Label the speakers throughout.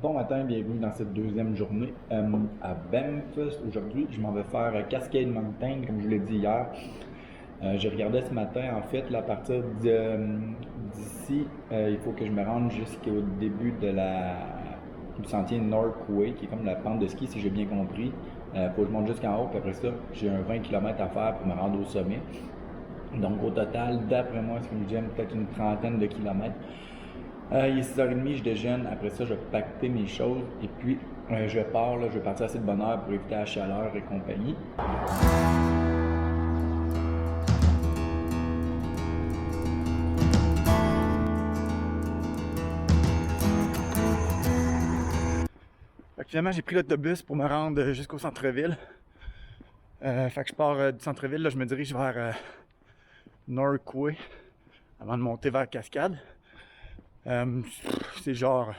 Speaker 1: Bon matin, bienvenue dans cette deuxième journée à Banff. Aujourd'hui, je m'en vais faire Cascade Mountain, comme je vous l'ai dit hier. Je regardais ce matin, en fait, là, à partir d'ici, il faut que je me rende jusqu'au début du sentier Northway, qui est comme la pente de ski, si j'ai bien compris. Il faut que je monte jusqu'en haut, puis après ça, j'ai un 20 km à faire pour me rendre au sommet. Donc, au total, d'après moi, ce que me gêne, peut-être une trentaine de kilomètres. Il est 6h30, je déjeune. Après ça, je vais pacter mes choses. Et puis, je pars. Là, je vais partir assez de bonne heure pour éviter la chaleur et compagnie. Fait que finalement, j'ai pris l'autobus pour me rendre jusqu'au centre-ville. Fait que je pars du centre-ville. Là, je me dirige vers Northway avant de monter vers Cascade. C'est genre...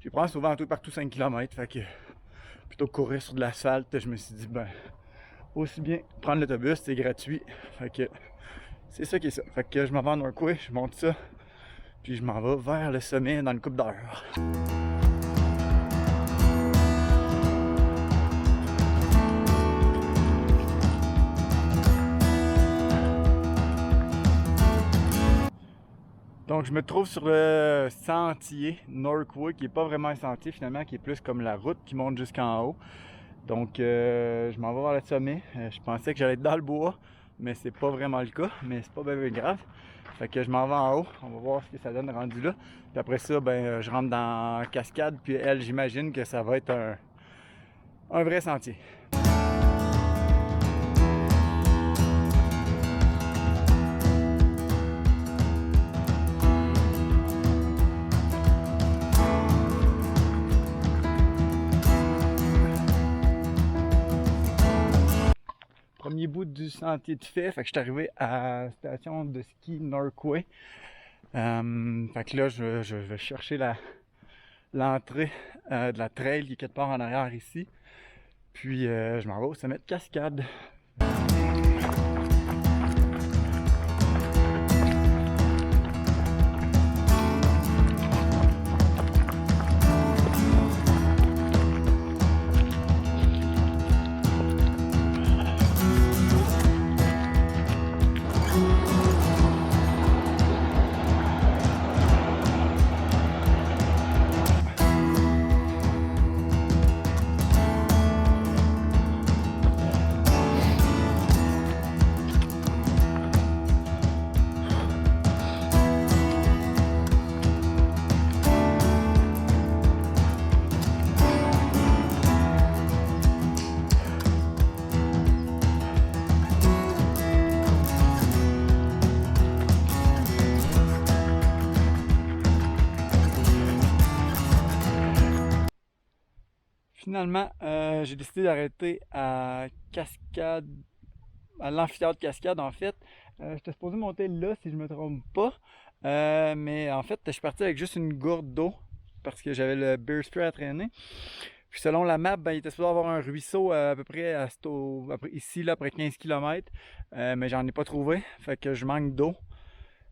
Speaker 1: J'ai pris souvent en tout partout 5 km. Fait que plutôt que courir sur de l'asphalte, je me suis dit, ben, aussi bien prendre l'autobus, c'est gratuit. Fait que c'est ça qui est ça. Fait que je m'en vais à Northway, je monte ça, puis je m'en vais vers le sommet dans une couple d'heures. Donc je me trouve sur le sentier Northway, qui est pas vraiment un sentier finalement, qui est plus comme la route qui monte jusqu'en haut. Donc je m'en vais vers le sommet. Je pensais que j'allais être dans le bois, mais c'est pas vraiment le cas, mais c'est pas bien grave. Fait que je m'en vais en haut, on va voir ce que ça donne rendu là. Puis après ça, ben je rentre dans Cascade, puis elle, j'imagine que ça va être un vrai sentier. Premier bout du sentier de fait, fait que je suis arrivé à la station de ski Northway. Fait que là, je vais chercher l'entrée de la trail qui est quelque part en arrière ici. Puis je m'en vais au sommet de Cascade. Finalement, j'ai décidé d'arrêter à Cascade, à l'amphithéâtre Cascade en fait. J'étais supposé monter là si je me trompe pas. Mais en fait, je suis parti avec juste une gourde d'eau parce que j'avais le bear spray à traîner. Puis selon la map, ben, il était supposé avoir un ruisseau à peu près ici, là, après 15 km. Mais j'en ai pas trouvé. Fait que je manque d'eau.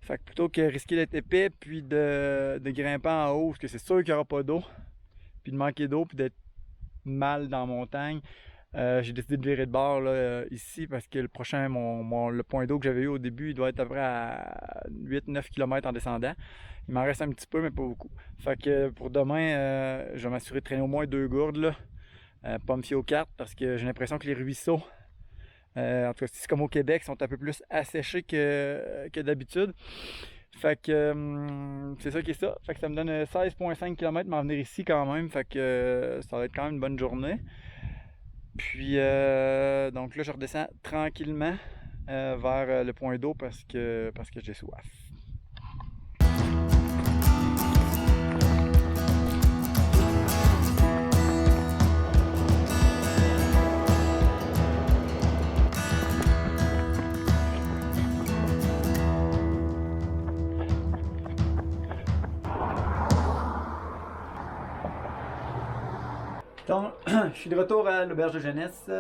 Speaker 1: Fait que plutôt que risquer d'être épais puis de grimper en haut, parce que c'est sûr qu'il n'y aura pas d'eau, puis de manquer d'eau, puis d'être mal dans la montagne, j'ai décidé de virer de bord là, ici parce que le prochain, le point d'eau que j'avais eu au début, il doit être à peu près à 8-9 km en descendant. Il m'en reste un petit peu, mais pas beaucoup. Fait que pour demain, je vais m'assurer de traîner au moins 2 gourdes, là. Pas me fier aux cartes parce que j'ai l'impression que les ruisseaux, en tout cas, c'est comme au Québec, sont un peu plus asséchés que d'habitude. Fait que c'est ça qui est ça. Fait que ça me donne 16,5 km m'en venir ici quand même. Fait que ça va être quand même une bonne journée. Puis donc là je redescends tranquillement vers le point d'eau parce que j'ai soif. Donc, je suis de retour à l'auberge de jeunesse.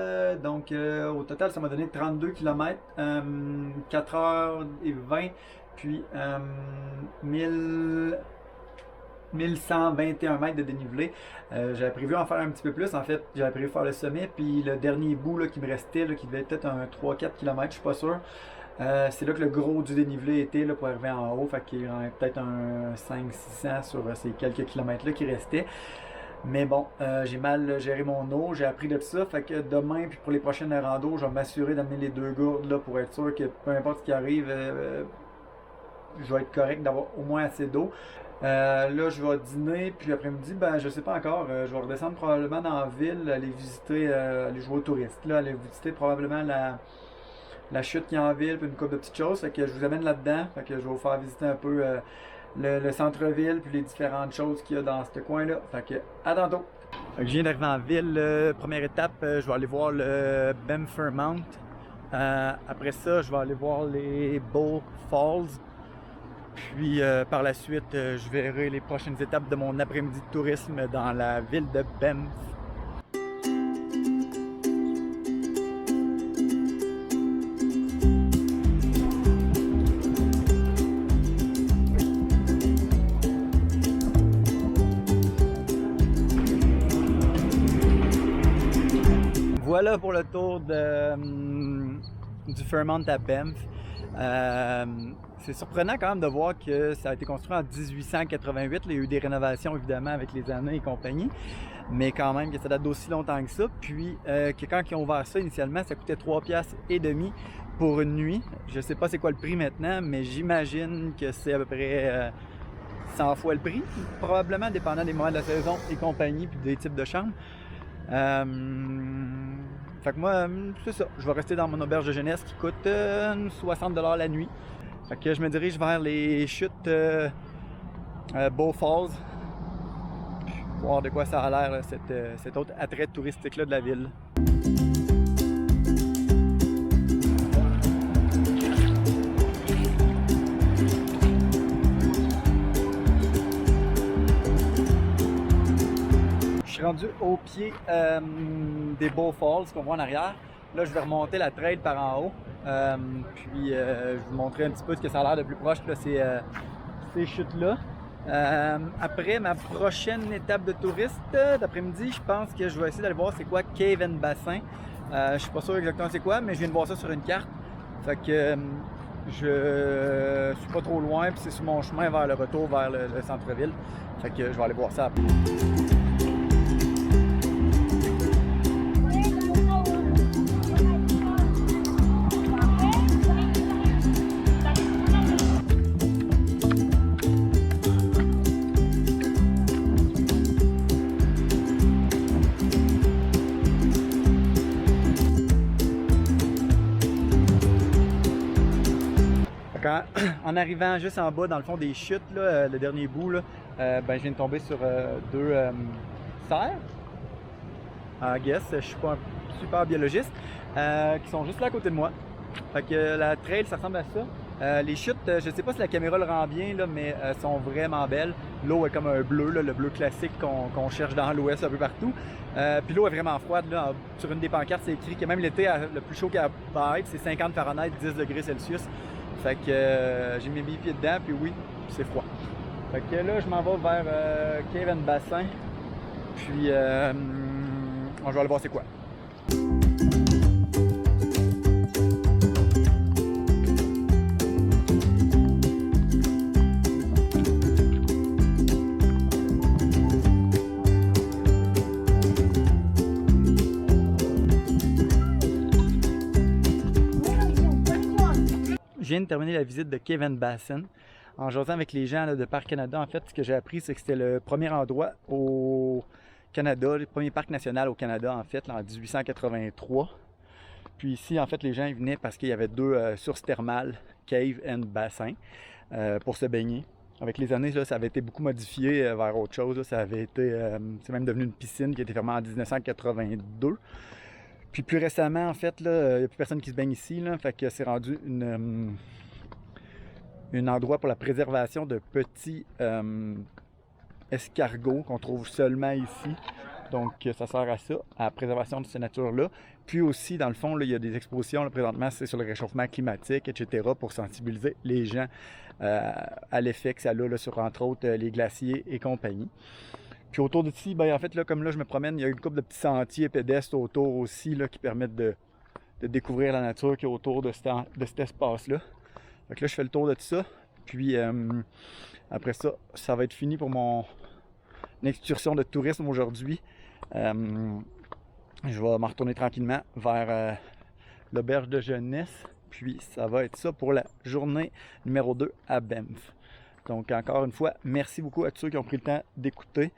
Speaker 1: Donc, au total, ça m'a donné 32 km, 4h20, puis 1000 1121 mètres de dénivelé. J'avais prévu en faire un petit peu plus. En fait, j'avais prévu faire le sommet. Puis le dernier bout là, qui me restait, là, qui devait être peut-être un 3-4 km, je suis pas sûr. C'est là que le gros du dénivelé était là, pour arriver en haut. Fait qu'il y en avait peut-être un 500-600 sur ces quelques kilomètres-là qui restaient. Mais bon, j'ai mal géré mon eau, j'ai appris de ça. Fait que demain, puis pour les prochaines randos, je vais m'assurer d'amener les 2 gourdes là, pour être sûr que peu importe ce qui arrive, je vais être correct d'avoir au moins assez d'eau. Là, je vais dîner, puis l'après-midi, ben, je sais pas encore. Je vais redescendre probablement dans la ville, aller visiter, aller jouer aux touristes, là, aller visiter probablement la chute qui est en ville, puis une couple de petites choses. Fait que je vous amène là-dedans. Fait que je vais vous faire visiter un peu le centre-ville, puis les différentes choses qu'il y a dans ce coin-là. Fait que à tantôt! Fait que je viens d'arriver en ville. Première étape, je vais aller voir le Banff Fairmount. Après ça, je vais aller voir les Bow Falls. Puis par la suite, je verrai les prochaines étapes de mon après-midi de tourisme dans la ville de Banff. Voilà pour le tour du Fairmount à Banff. C'est surprenant quand même de voir que ça a été construit en 1888. Il y a eu des rénovations évidemment avec les années et compagnie, mais quand même que ça date d'aussi longtemps que ça. Puis que quand ils ont ouvert ça initialement, ça coûtait 3,50$ pour une nuit. Je sais pas c'est quoi le prix maintenant, mais j'imagine que c'est à peu près 100 fois le prix, probablement dépendant des moments de la saison et compagnie, puis des types de chambres. Fait que moi, c'est ça. Je vais rester dans mon auberge de jeunesse qui coûte 60$ la nuit. Fait que je me dirige vers les chutes Bow Falls. Voir de quoi ça a l'air, cet autre attrait touristique-là de la ville. Je suis rendu au pied des Bow Falls qu'on voit en arrière. Là, je vais remonter la trail par en haut. Puis, je vais vous montrer un petit peu ce que ça a l'air de plus proche, là, ces chutes-là. Après ma prochaine étape de touriste d'après-midi, je pense que je vais essayer d'aller voir c'est quoi Cave and Bassin. Je suis pas sûr exactement c'est quoi, mais je viens de voir ça sur une carte. Fait que je suis pas trop loin, puis c'est sur mon chemin vers le retour vers le centre-ville. Fait que je vais aller voir ça après. En arrivant juste en bas, dans le fond des chutes, là, le dernier bout, là, ben, je viens de tomber sur 2 cerfs. I guess, je suis pas un super biologiste, qui sont juste là à côté de moi. Fait que la trail, ça ressemble à ça. Les chutes, je sais pas si la caméra le rend bien, là, mais sont vraiment belles. L'eau est comme un bleu, là, le bleu classique qu'on cherche dans l'ouest un peu partout. Puis l'eau est vraiment froide. Là. Sur une des pancartes, c'est écrit que même l'été, le plus chaud qu'elle va être, c'est 50 Fahrenheit, 10 degrés Celsius. Fait que j'ai mis mes pieds dedans, puis oui, c'est froid. Fait que là, je m'en vais vers Cave and Bassin. Puis, on va aller voir c'est quoi. Je viens de terminer la visite de Cave and Bassin. En jasant avec les gens là, de Parc Canada, en fait, ce que j'ai appris, c'est que c'était le premier endroit au Canada, le premier parc national au Canada, en fait, là, en 1883. Puis ici, en fait, les gens ils venaient parce qu'il y avait 2 sources thermales, Cave and Bassin, pour se baigner. Avec les années, là, ça avait été beaucoup modifié vers autre chose. Là. Ça avait été, c'est même devenu une piscine qui a été fermée en 1982. Puis plus récemment, en fait, il n'y a plus personne qui se baigne ici. Là, fait que c'est rendu un endroit pour la préservation de petits escargots qu'on trouve seulement ici. Donc, ça sert à ça, à la préservation de ces natures-là. Puis aussi, dans le fond, là, il y a des expositions, là, présentement, c'est sur le réchauffement climatique, etc., pour sensibiliser les gens à l'effet que ça a là, sur, entre autres, les glaciers et compagnie. Puis autour d'ici, ben, en fait, là, comme là, je me promène, il y a une couple de petits sentiers pédestres autour aussi, là, qui permettent de découvrir la nature qui est autour de cet espace-là. Donc là, je fais le tour de tout ça. Puis après ça, ça va être fini pour mon excursion de tourisme aujourd'hui. Je vais m'en retourner tranquillement vers l'auberge de jeunesse. Puis ça va être ça pour la journée numéro 2 à Banff. Donc encore une fois, merci beaucoup à tous ceux qui ont pris le temps d'écouter.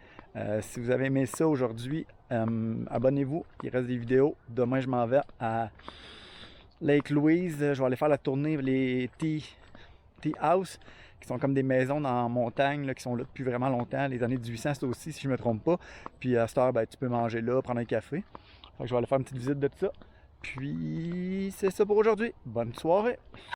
Speaker 1: Si vous avez aimé ça aujourd'hui, abonnez-vous, il reste des vidéos. Demain, je m'en vais à Lake Louise. Je vais aller faire la tournée, les Tea House, qui sont comme des maisons dans la montagne, là, qui sont là depuis vraiment longtemps. Les années 1800, c'est aussi, si je ne me trompe pas. Puis à cette heure, ben, tu peux manger là, prendre un café. Donc, je vais aller faire une petite visite de tout ça. Puis c'est ça pour aujourd'hui. Bonne soirée!